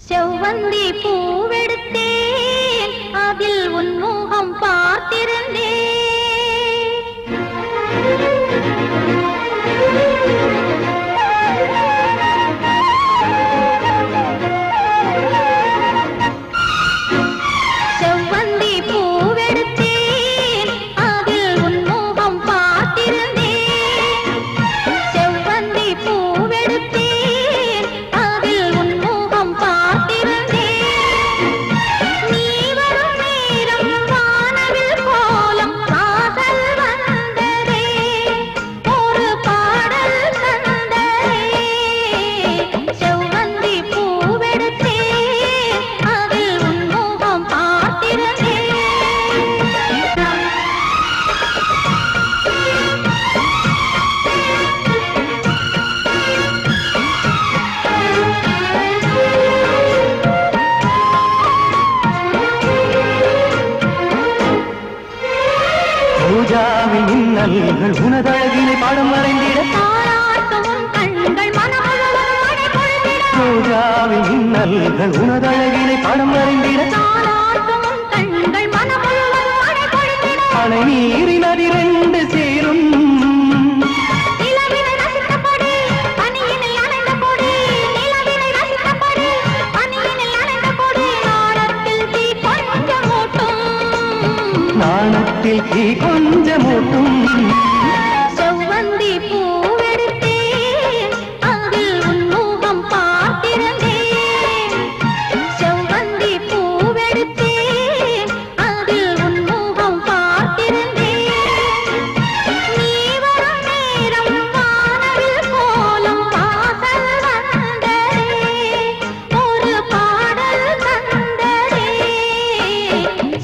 செவ்வந்தி பூவெடுத்தேன் அதில் உன் முகம் பார்த்திருந்தேன் செவ்வந்தி பூவெடுத்தேன் அதில் உன் முகம் பார்த்திருந்தேன் செவ்வந்தி பூவெடுத்தேன் அதில் உன் முகம் பார்த்திருந்தேன் நீ வரும் நேரம் வானவில் கோலம் வாசல் வந்ததே ஒரு பாடல் தந்ததே செவ்வந்தி பூவெடுத்தேன் அதில் உன் முகம் பார்த்திருந்தேன் பூஜாவின் இன்னல்கள் உனதழகினை பாடம் வரைந்திட தாராட்டும் கண்கள் மனமுழுவதும் மழை பொழிந்திட பூஜாவின் இன்னல்கள் உனதழகினை பாடம் வரைந்திட தாராட்டும் கண்கள் மனமுழுவதும் மழை பொழிந்திட அணை நீரின் அதிரெண்டு சேரும் நிலவினை ரசித்தபடி பனியினில் நனைந்த கொடி நிலவினை ரசித்தபடி பனியினில் நனைந்த கொடி நாணத்தில் தீ கொஞ்சம் மூட்டும் நாணத்தில் தீ கொஞ்சமூட்டும் செவ்வந்தி பூவெடுத்தேன் அதில் உன் முகம் பார்த்திருந்தேன் செவ்வந்தி பூவெடுத்தேன் அதில் உன் முகம் பார்த்திருந்தேன் நீ வரும் நேரம் வானவில் கோலம் வாசல் வந்ததே ஒரு பாடல் தந்ததே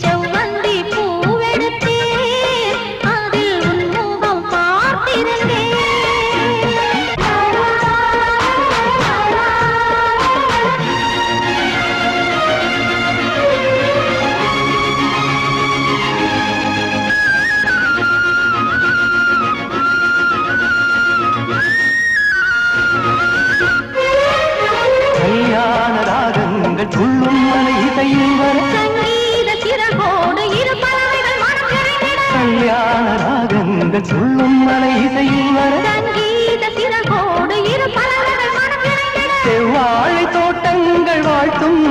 செவ்வந்தி பூவெடுத்தேன் அதில் உன் முகம் பார்த்திருந்தேன் கல்யாண ராகங்கள் துள்ளும் மலை இசையில் வர சங்கீத சிறகோடு இரு பறவைகள் மனம் நிறைந்திட கல்யாண ராகங்கள் துள்ளும் மலை இசையில் வர சங்கீத சிறகோடு இரு பறவைகள் மனம் நிறைந்திட செவ்வாழை தோட்டங்கள் வாழ்த்தும்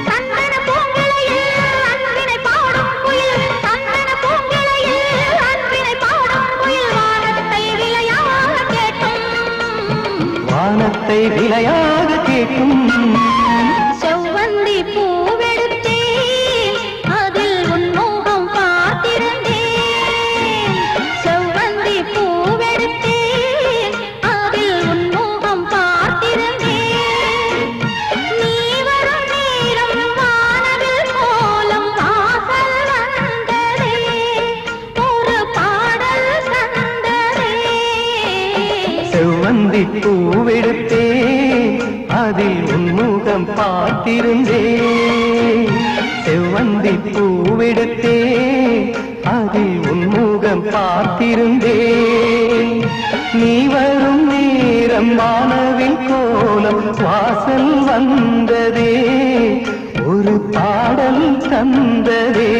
சந்தன பூங்கிளையில் அன்பினை பாடும் குயில் சந்தன பூங்கிளையில் அன்பினை பாடும் குயில் வானத்தை விளையாக கேட்கும் வானத்தை விலையாக கேட்கும் செவ்வந்தி பூவெடுத்தேன் அதில் உன் முகம் பார்த்திருந்தேன் செவ்வந்தி பூவெடுத்தேன் அதில் உன் முகம் பார்த்திருந்தேன் நீ வரும் நேரம் வானவில் கோலம் வாசல் வந்ததே ஒரு பாடல் தந்ததே செவ்வந்தி பூவெடுத்தே அதில் உன்முகம் பார்த்திருந்தே செவ்வந்தி பூவெடுத்தே அதில் உன்முகம் பார்த்திருந்தே நீ வரும் நேரம் வானவில் கோலம் வாசல் வந்ததே ஒரு பாடல் தந்ததே